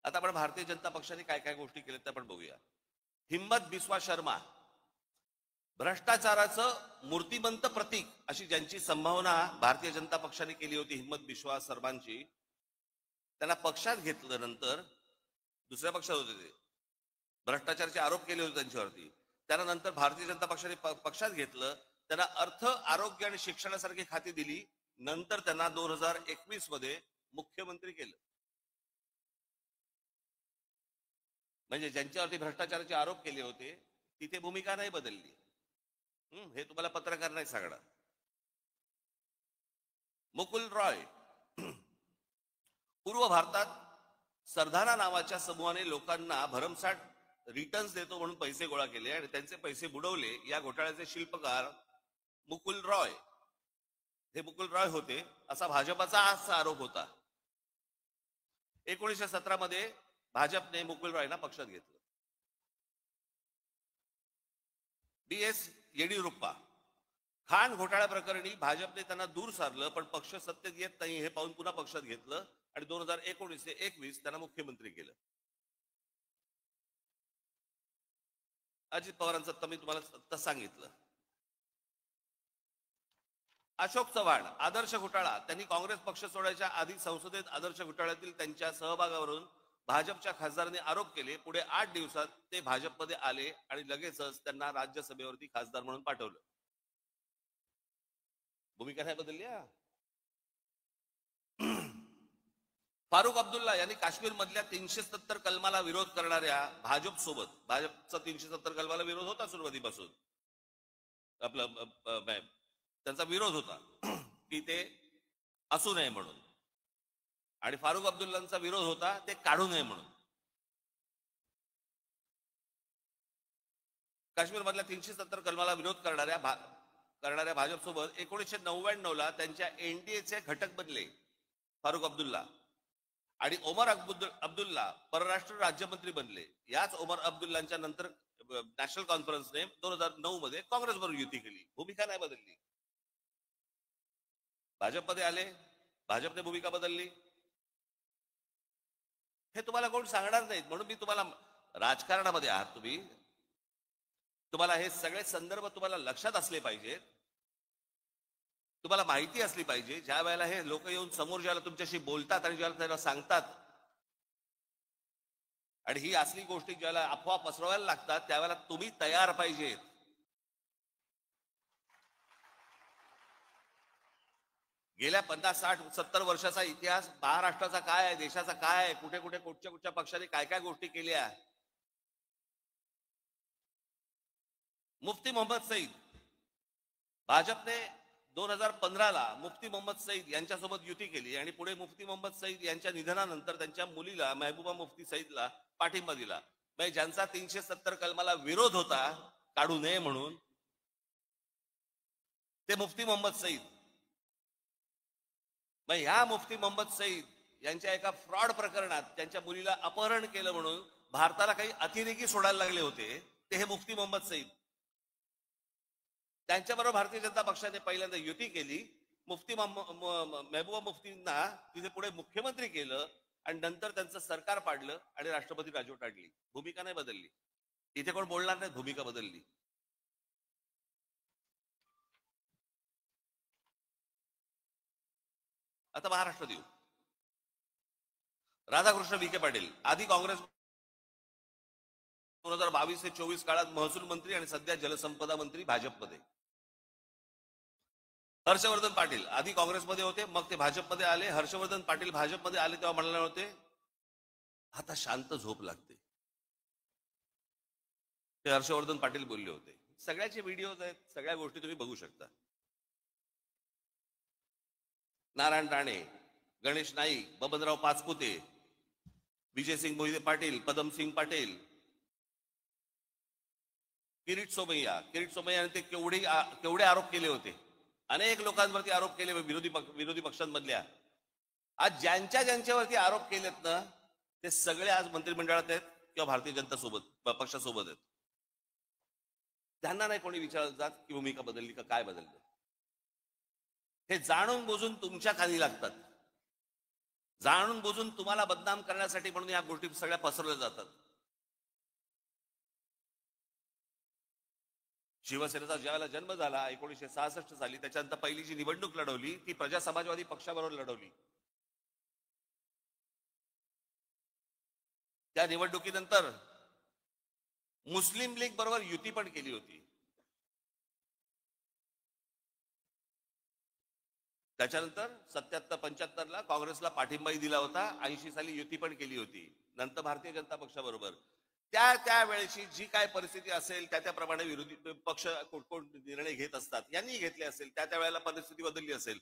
आता आपण भारतीय जनता पक्षाने काय काय गोष्टी केल्या ते आपण बघूया. हिम्मत बिस्वा शर्मा, भ्रष्टाचाराचं मूर्तिमंत प्रतीक अशी ज्यांची संभावना भारतीय जनता पक्षाने केली होती, हिम्मत बिस्वा शर्मांची, त्यांना पक्षात घेतलं. नंतर दुसऱ्या पक्षात होते ते, भ्रष्टाचाराचे आरोप केले होते त्यांच्यावरती. त्यांना नंतर भारतीय जनता पक्षाने पक्षात घेतलं. त्यांना अर्थ, आरोग्य आणि शिक्षणासारखी खाती दिली. नंतर त्यांना 2021 मध्ये मुख्यमंत्री केलं. म्हणजे ज्यांच्यावरती भ्रष्टाचाराचे आरोप केले होते तिथे भूमिका नाही बदलली. हे तुम्हाला पत्रकार नाही सांगणार. मुकुल रॉय, पूर्व भारतात सरदाना नावाच्या समूहाने लोकांना भरमसाठ रिटर्न्स देतो म्हणून पैसे गोळा केले आणि त्यांचे पैसे बुडवले. या घोटाळ्याचे शिल्पकार मुकुल रॉय, हे मुकुल रॉय होते असा भाजपाचा असा आरोप होता. 1917 मध्ये भाजपने मुकुल रॉयना पक्षात घेतलं. BS येडियुरप्पा, खाण घोटाळ्या प्रकरणी भाजपने त्यांना दूर सारलं, पण पक्ष सत्तेत येत नाही हे पाहून पुन्हा पक्षात घेतलं आणि 2019 ते 21 त्यांना मुख्यमंत्री केलं. अजित पवारांचं तर मी तुम्हाला सांगितलं. अशोक चव्हाण, आदर्श घोटाळा, त्यांनी काँग्रेस पक्ष सोडायच्या आधी संसदेत आदर्श घोटाळ्यातील त्यांच्या सहभागावरून भाजपच्या खासदारांनी आरोप केले. पुढे 8 दिवसात ते भाजपमध्ये आले आणि लगेचच त्यांना राज्यसभेवरती खासदार म्हणून पाठवलं. भूमिका नाही बदलली. फारुख अब्दुल्ला यांनी काश्मीर मधल्या 370 कलमाला विरोध करणाऱ्या भाजप सोबत, भाजपचा 370 कलमाला विरोध होता सुरुवातीपासून, आपलं त्यांचा विरोध होता की ते असू नये म्हणून, आणि फारुख अब्दुल्लांचा विरोध होता ते काढू नये म्हणून. काश्मीर मधल्या 370 कलमाला विरोध करणाऱ्या भाजप सोबत 1999 त्यांच्या एनडीएचे घटक बनले फारुख अब्दुल्ला, आणि ओमर अब्दुल्ला परराष्ट्र राज्यमंत्री बनले. याच ओमर अब्दुल्लांच्या नंतर नॅशनल कॉन्फरन्सने 2009 मध्ये काँग्रेसबरोबर युती केली. भूमिका नाही बदलली. भाजपमध्ये आले, भाजपने भूमिका बदलली. हे तुम्हाला कोण सांगणार नाहीत. म्हणून मी तुम्हाला, राजकारणामध्ये आहात तुम्ही, तुम्हाला हे सगळे संदर्भ तुम्हाला लक्षात असले पाहिजेत, तुम्हाला माहिती असली पाहिजे. ज्या वेळेला हे लोक येऊन समोर ज्याला तुमच्याशी बोलतात आणि ज्याला त्याला सांगतात, आणि ही असली गोष्टी ज्याला अफवा पसरवायला लागतात, त्यावेळेला तुम्ही तयार पाहिजेत. गेल्या 50, 60, 70 वर्षाचा इतिहास महाराष्ट्राचा काय आहे, देशाचा काय आहे, कुठे कुठे कुठच्या पक्षाने काय काय गोष्टी केल्या. मुफ्ती मोहम्मद सईद, भाजपने 2015ला मुफ्ती मोहम्मद सईद यांच्यासोबत युती केली आणि पुढे मुफ्ती मोहम्मद सईद यांच्या निधनानंतर त्यांच्या मुलीला महबूबा मुफ्ती सईदला पाठिंबा दिला. म्हणजे ज्यांचा 370 कलमाला विरोध होता काढू नये म्हणून, ते मुफ्ती मोहम्मद सईद. मग ह्या मुफ्ती मोहम्मद सईद यांच्या एका फ्रॉड प्रकरणात त्यांच्या मुलीला अपहरण केलं म्हणून भारताला काही अतिरेकी सोडायला लागले होते, ते हे मुफ्ती मोहम्मद सईद. त्यांच्याबरोबर भारतीय जनता पक्षाने पहिल्यांदा युती केली मुफ्ती महबूबा मुफ्तींना तिथे पुढे मुख्यमंत्री केलं आणि नंतर त्यांचं सरकार पाडलं आणि राष्ट्रपती राजवट आणली. भूमिका नाही बदलली. इथे कोण बोलणार नाही भूमिका बदलली. आता महाराष्ट्र देऊ. राधाकृष्ण विखे पाटील आधी काँग्रेस 2022 ते 24 काळात महसूल मंत्री आणि सध्या जलसंपदा मंत्री भाजपमध्ये. हर्षवर्धन पाटील आधी काँग्रेसमध्ये होते, मग ते भाजपमध्ये आले. हर्षवर्धन पाटील भाजपमध्ये आले तेव्हा म्हणाले होते आता शांत झोप लागते. ते हर्षवर्धन पाटील बोलले होते. सगळ्याचे व्हिडिओज आहेत, सगळ्या गोष्टी तुम्ही बघू शकता. नारायण राणे, गणेश नाईक, बबनराव पाचपुते, विजयसिंग मोहिते पाटील, पदमसिंग पाटील, किरीट सोमय्या ते केवढे आरोप केले होते. अनेक लोकांवरती आरोप केले विरोधी पक्षांमधल्या. आज ज्यांच्यावरती आरोप केलेत ना ते सगळे आज मंत्रिमंडळात आहेत किंवा भारतीय जनता पक्षासोबत आहेत. त्यांना नाही कोणी विचारत जात की भूमिका बदलली का काय बदललं. हे जाणून बुजून तुमच्या खाली लागतात. जाणून बुजून तुम्हाला बदनाम करण्यासाठी म्हणून या गोष्टी सगळ्या पसरल्या जातात. शिवसेनेचा ज्यावेळेला जन्म झाला 1966 साली, त्याच्यानंतर पहिली जी निवडणूक लढवली ती प्रजा समाजवादी पक्षाबरोबर लढवली. त्या निवडणुकीनंतर मुस्लिम लीग बरोबर युती पण केली होती. त्याच्यानंतर 77-75 ला काँग्रेसला पाठिंबाही दिला होता. 80 साली युती पण केली होती. नंतर भारतीय जनता पक्षाबरोबर त्या वेळेची जी काय परिस्थिती असेल त्याप्रमाणे विरोधी पक्ष कोण निर्णय घेत असतात. यांनी घेतले असेल त्या वेळेला परिस्थिती बदलली असेल.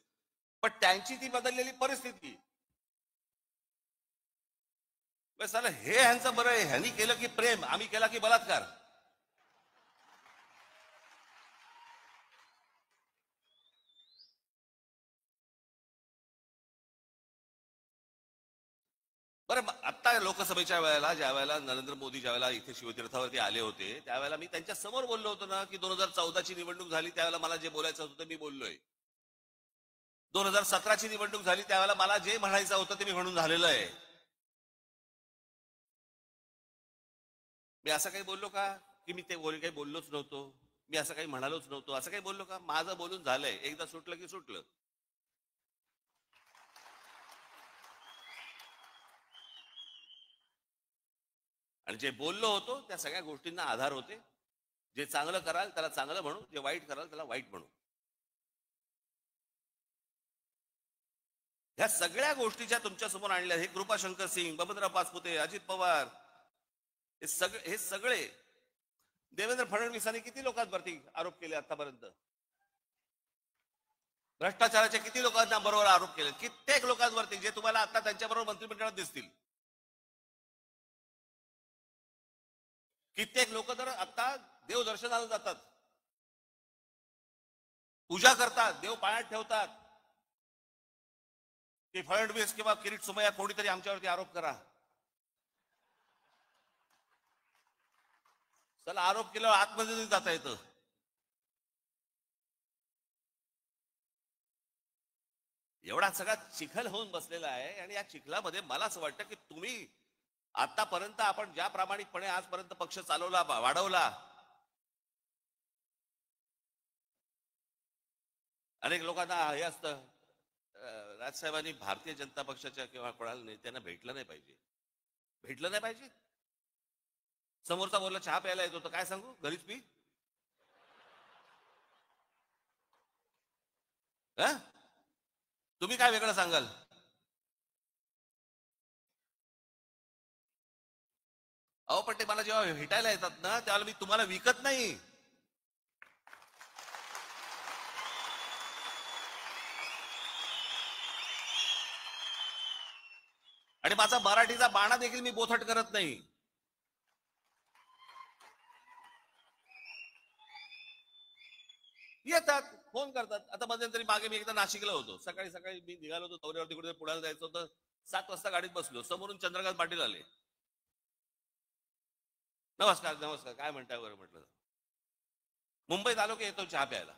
पण त्यांची ती बदललेली परिस्थिती हे ह्यांचं बरं आहे. ह्यांनी केलं की प्रेम, आम्ही केला की बलात्कार. बरं आता लोकसभेच्या वेळेला ज्या वेळेला नरेंद्र मोदी ज्यावेळेला इथे शिवतीर्थावरती आले होते त्यावेळेला मी त्यांच्या समोर बोललो होतो ना की 2014ची निवडणूक झाली त्यावेळेला मला जे बोलायचं होतं ते मी बोललोय. 2017ची निवडणूक झाली त्यावेळेला मला जे म्हणायचं होतं ते मी म्हणून झालेलं आहे. मी असं काही बोललो का की मी ते काही बोललोच नव्हतो, मी असं काही म्हणालोच नव्हतो, असं काही बोललो का? माझं बोलून झालंय. एकदा सुटलं की सुटलं. आणि जे बोललो होतो त्या सगळ्या गोष्टींना आधार होते. जे चांगलं कराल त्याला चांगलं म्हणू, जे वाईट कराल त्याला वाईट म्हणू. ह्या सगळ्या गोष्टीच्या तुमच्या समोर आणल्या. हे कृपाशंकर सिंग, बबनराव पाचपुते, अजित पवार, हे सगळे देवेंद्र फडणवीसांनी किती लोकांवरती आरोप केले आतापर्यंत? भ्रष्टाचाराचे किती लोकांना बरोबर आरोप केले? कित्येक लोकांवरती जे तुम्हाला आता त्यांच्याबरोबर मंत्रिमंडळात दिसतील. कित्येक लोक तर आता देवदर्शनाला जातात, पूजा करतात, देव पायात ठेवतात की फडणवीस किंवा किरीट सोमय्या कोणीतरी आमच्यावरती आरोप करा. चला आरोप केल्यावर आतमध्ये जाता येतं. एवढा सगळा चिखल होऊन बसलेला आहे. आणि या चिखलामध्ये मला असं वाटतं की तुम्ही आतापर्यंत आपण ज्या प्रामाणिकपणे आजपर्यंत पक्ष चालवला, वाढवला, अनेक लोकांना हे असतं राजसाहेबांनी भारतीय जनता पक्षाच्या किंवा कोणाला नेत्यांना भेटलं नाही पाहिजे. समोरचा बोलला चहा प्यायला येतो तर काय सांगू, घरीच पी. तुम्ही काय वेगळं सांगाल? अहो पण ते मला जेव्हा भेटायला येतात ना त्यावेळेला मी तुम्हाला विकत नाही. आणि माझा मराठीचा बाणा देखील मी बोथट करत नाही. येतात, फोन करतात. आता मध्यंतरी मागे मी एकदा नाशिकला होतो. सकाळी मी निघालो होतो दौऱ्यावरती, कुठे पुण्याला जायचं होतं. 7 वाजता गाडीत बसलो, समोरून चंद्रकांत पाटील आले. नमस्कार काय म्हणताय बरं म्हटलं. मुंबईत आलो की येतो चहा प्यायला.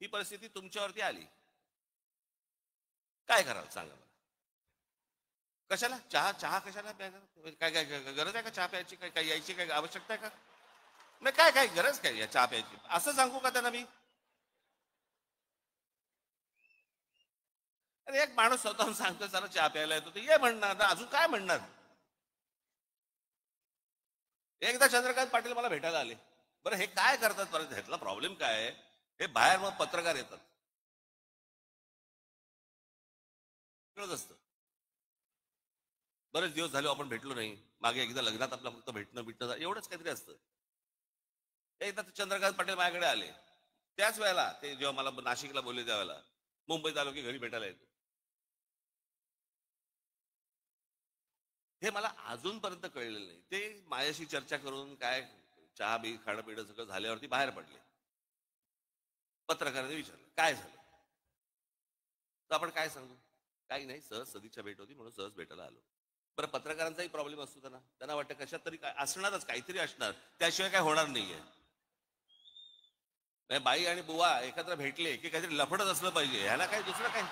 ही परिस्थिती तुमच्यावरती आली, काय कराल सांगा मला. कशाला चहा चहा कशाला प्यायला, काय काय गरज आहे का चहा प्यायची, काय काय यायची काय आवश्यकता आहे का, नाही काय काय गरज काय या चहा प्यायची असं सांगू का त्यांना मी. अरे एक माणूस स्वतःहून सांगतो जरा चहा प्यायला येतो, ते ये म्हणणार ना, अजून काय म्हणणार. एकदा चंद्रकांत पाटील मला भेटायला आले. बरं हे काय करतात परत, ह्यातला प्रॉब्लेम काय आहे, हे बाहेर मग पत्रकार येतात, कळत असतं. बरेच दिवस झाले आपण भेटलो नाही, मागे एकदा लग्नात आपलं फक्त भेटणं बिटणं एवढंच काहीतरी असतं. एकदा चंद्रकांत पाटील माझ्याकडे आले, त्याच वेळेला ते जेव्हा मला नाशिकला बोलले त्यावेळेला मुंबईत आलो की घरी भेटायला येतो. हे मला अजूनपर्यंत कळलेलं नाही. ते माझ्याशी चर्चा करून काय चहा बी खाणं पिणं सगळं झाल्यावरती बाहेर पडले. पत्रकाराने विचारलं काय झालं, तर आपण काय सांगू, काही नाही, सहज सदिच्छा भेट होती म्हणून सहज भेटायला आलो. बरं पत्रकारांचाही प्रॉब्लेम असतो, त्यांना वाटतं कशात तरी काय असणारच, काहीतरी असणार, त्याशिवाय काय होणार नाहीये. बाई आणि बुवा एकत्र भेटले की काहीतरी लफडच असलं पाहिजे, ह्याला काय दुसरं काय.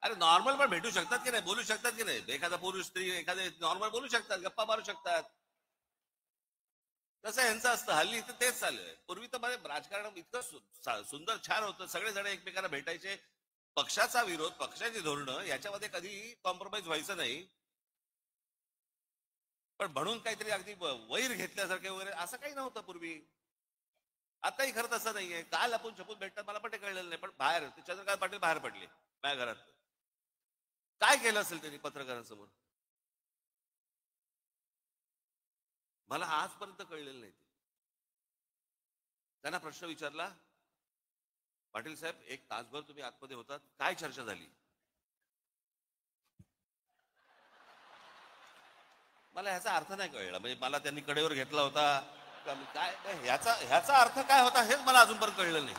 अरे नॉर्मल पण भेटू शकतात की नाही, बोलू शकतात की नाही, एखादा पुरुष स्त्री एखादे नॉर्मल बोलू शकतात, गप्पा मारू शकतात. तसं यांचं असतं हल्ली, तर तेच चालू आहे. पूर्वी तर मध्ये राजकारण इतकं सुंदर छान होतं, सगळेजण एकमेकांना भेटायचे. पक्षाचा विरोध, पक्षाची धोरणं याच्यामध्ये कधी कॉम्प्रोमाइज व्हायचं नाही, पण म्हणून काहीतरी अगदी वैर घेतल्यासारखे वगैरे असं काही नव्हतं पूर्वी. आताही खरं तसं नाहीये. काल आपण छपून भेटतात मला पण ते कळलेलं नाही, पण बाहेर ते चंद्रकांत पाटील बाहेर पडले माझ्या घरात. काय केलं असेल त्यांनी पत्रकारांसमोर, मला आजपर्यंत कळलेलं नाही. त्यांना प्रश्न विचारला, पाटील साहेब एक तासभर तुम्ही आतमध्ये होतात, काय चर्चा झाली. मला ह्याचा अर्थ नाही कळला, म्हणजे मला त्यांनी कडेवर घेतला होता काय, ह्याचा ह्याचा अर्थ काय होता हेच मला अजूनपर्यंत कळलं नाही.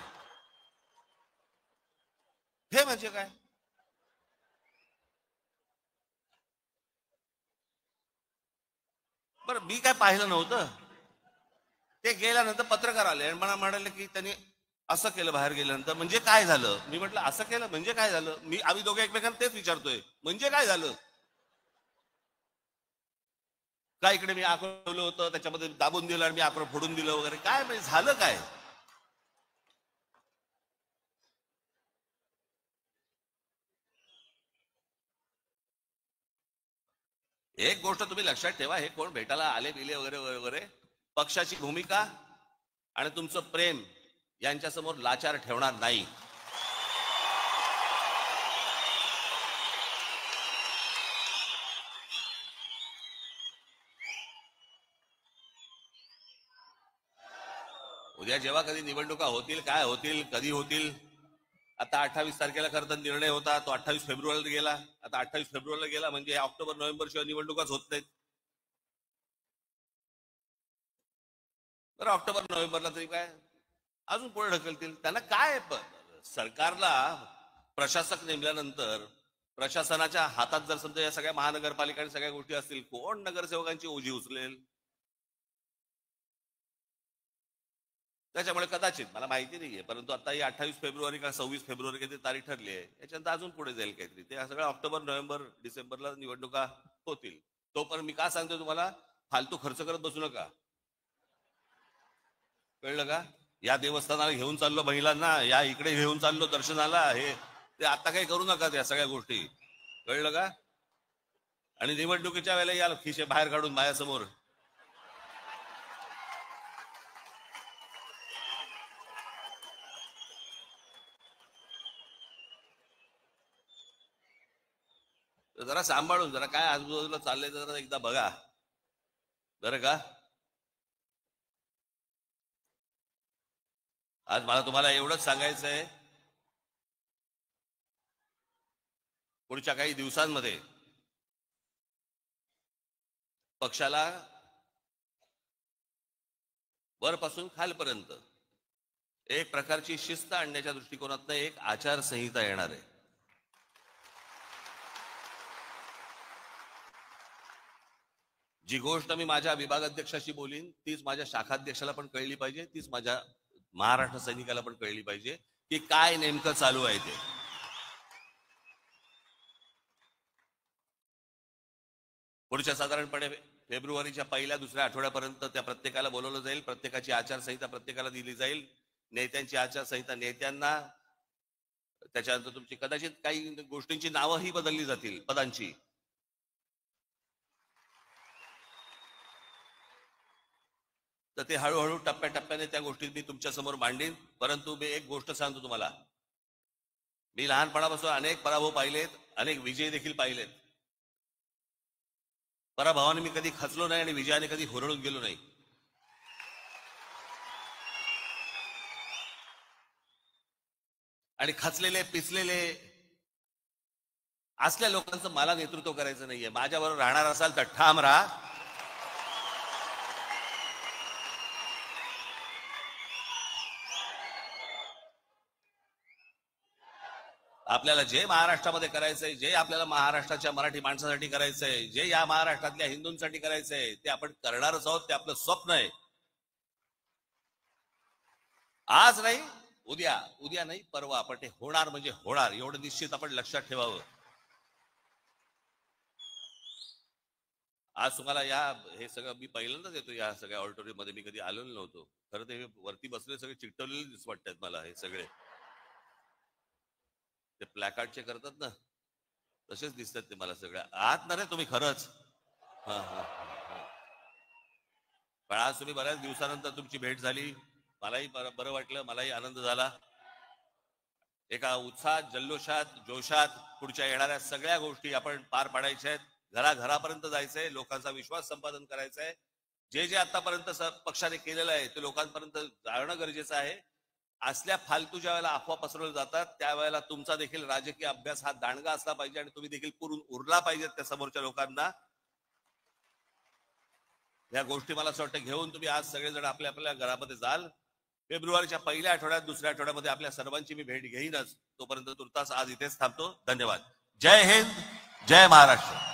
हे म्हणजे काय, बरं मी काय पाहिलं नव्हतं. ते गेल्यानंतर पत्रकार आले आणि मला म्हणाले की त्यांनी असं केलं बाहेर गेल्यानंतर, म्हणजे काय झालं. मी म्हटलं असं केलं म्हणजे काय झालं, आम्ही दोघे एकमेकांना तेच विचारतोय, म्हणजे काय झालं. काय इकडे मी आक्रवलं होतं, त्याच्यामध्ये दाबून दिलं आणि मी आक्रो फोडून दिलं वगैरे, काय म्हणजे झालं काय. एक गोष्ट तुम्ही लक्षात ठेवा, हे कोण भेटायला आले बिले वगैरे वगैरे, पक्षाची भूमिका आणि तुमचं प्रेम यांच्यासमोर लाचार ठेवणार नाही. उद्या जेव्हा कधी निवडणुका होतील, काय होतील, कधी होतील. आता 28 तारखेला खरं तर निर्णय होता, तो 28 फेब्रुवारीला गेला. आता 28 फेब्रुवारीला गेला म्हणजे ऑक्टोबर नोव्हेंबर शिवाय निवडणुकाच होत नाहीत. बरं ऑक्टोबर नोव्हेंबरला तरी काय अजून पुढे ढकलतील. त्यांना काय सरकारला प्रशासक नेमल्यानंतर प्रशासनाच्या हातात जर समजा या सगळ्या महानगरपालिका आणि सगळ्या गोष्टी असतील, कोण नगरसेवकांची ओझी उचलेल. त्याच्यामुळे कदाचित मला माहिती नाहीये, परंतु आता ही 28 फेब्रुवारी का 26 फेब्रुवारी काहीतरी तारीख ठरली आहे, याच्यानंतर अजून पुढे जाईल काहीतरी. ते सगळं ऑक्टोबर नोव्हेंबर डिसेंबरला निवडणुका होतील. तो पण मी का सांगतो तुम्हाला, फालतू खर्च करत बसू नका, कळलं का. या देवस्थानाला घेऊन चाललो महिलांना, या इकडे घेऊन चाललो दर्शनाला, हे ते आता काही करू नका त्या सगळ्या गोष्टी, कळलं का. आणि निवडणुकीच्या वेळेला या खिशे बाहेर काढून माझ्यासमोर जरा सांभाळून, जरा काय आजूबाजूला चाललंय जरा एकदा बघा बरं का. आज मला तुम्हाला एवढंच सांगायचं आहे, पुढच्या काही दिवसांमध्ये पक्षाला वरपासून खालपर्यंत एक प्रकारची शिस्त आणण्याच्या दृष्टिकोनातून एक आचारसंहिता येणार आहे. जी गोष्ट मी माझ्या विभागाध्यक्षाशी बोलीन तीच माझ्या शाखाध्यक्षाला पण कळली पाहिजे, तीच माझ्या महाराष्ट्र सैनिकाला पण कळली पाहिजे की काय नेमकं चालू आहे ते. पुढच्या साधारणपणे फेब्रुवारीच्या पहिल्या दुसऱ्या आठवड्यापर्यंत त्या प्रत्येकाला बोलवलं जाईल, प्रत्येकाची आचारसंहिता प्रत्येकाला दिली जाईल, नेत्यांची आचारसंहिता नेत्यांना, त्याच्यानंतर तुमची कदाचित काही गोष्टींची नावंही बदलली जातील पदांची. तर ते हळूहळू टप्प्याटप्प्याने त्या गोष्टी मी तुमच्या समोर मांडीन. परंतु मी एक गोष्ट सांगतो तुम्हाला, मी लहानपणापासून अनेक पराभव पाहिलेत, अनेक विजय देखील पाहिलेत. पराभवाने मी कधी खचलो नाही आणि विजयाने कधी हुरळून गेलो नाही. आणि खचलेले पिचलेले असल्या लोकांचं मला नेतृत्व करायचं नाहीये. माझ्याबरोबर राहणार असाल तर ठाम राहा. आपल्याला जे महाराष्ट्रामध्ये करायचंय, जे आपल्याला महाराष्ट्राच्या मराठी माणसासाठी करायचंय, जे या महाराष्ट्रातल्या हिंदूंसाठी करायचंय ते आपण करणारच आहोत. ते आपलं स्वप्न आहे. आज नाही, उद्या नाही, परवा, पण ते होणार म्हणजे होणार, एवढं निश्चित आपण लक्षात ठेवावं. आज तुम्हाला हे सगळं मी पहिल्यांदाच येतो या सगळ्या ऑडिटोरियम मध्ये. मी कधी आलेलो नव्हतो. खरं तर हे वरती बसले सगळे चिकटवलेले दिसत वाटतात मला. हे सगळे ते प्लॅकार्डचे करतात ना, तसेच दिसतात ते मला सगळ्या. आत ना रे तुम्ही खरंच. पण आज तुम्ही बऱ्याच दिवसानंतर तुमची भेट झाली, मलाही बरं वाटलं, मलाही आनंद झाला. एका उत्साहात, जल्लोषात, जोशात पुढच्या येणाऱ्या सगळ्या गोष्टी आपण पार पाडायच्या आहेत. घराघरापर्यंत जायचंय, लोकांचा विश्वास संपादन करायचंय. जे आतापर्यंत पक्षाने केलेलं आहे ते लोकांपर्यंत जाणं गरजेचं आहे. असल्या फालतू ज्या वेळेला अफवा पसरवल्या जातात त्यावेळेला तुमचा देखील राजकीय अभ्यास हा दांडगा असला पाहिजे आणि तुम्ही देखील पुरून उरला पाहिजेत त्या समोरच्या लोकांना. या गोष्टी मला असं वाटतं घेऊन तुम्ही आज सगळेजण आपल्या आपल्या घरामध्ये जाल. फेब्रुवारीच्या पहिल्या आठवड्यात, दुसऱ्या आठवड्यामध्ये आपल्या सर्वांची मी भेट घेईनच. तोपर्यंत तुर्तास आज इथेच थांबतो. धन्यवाद. जय हिंद, जय महाराष्ट्र.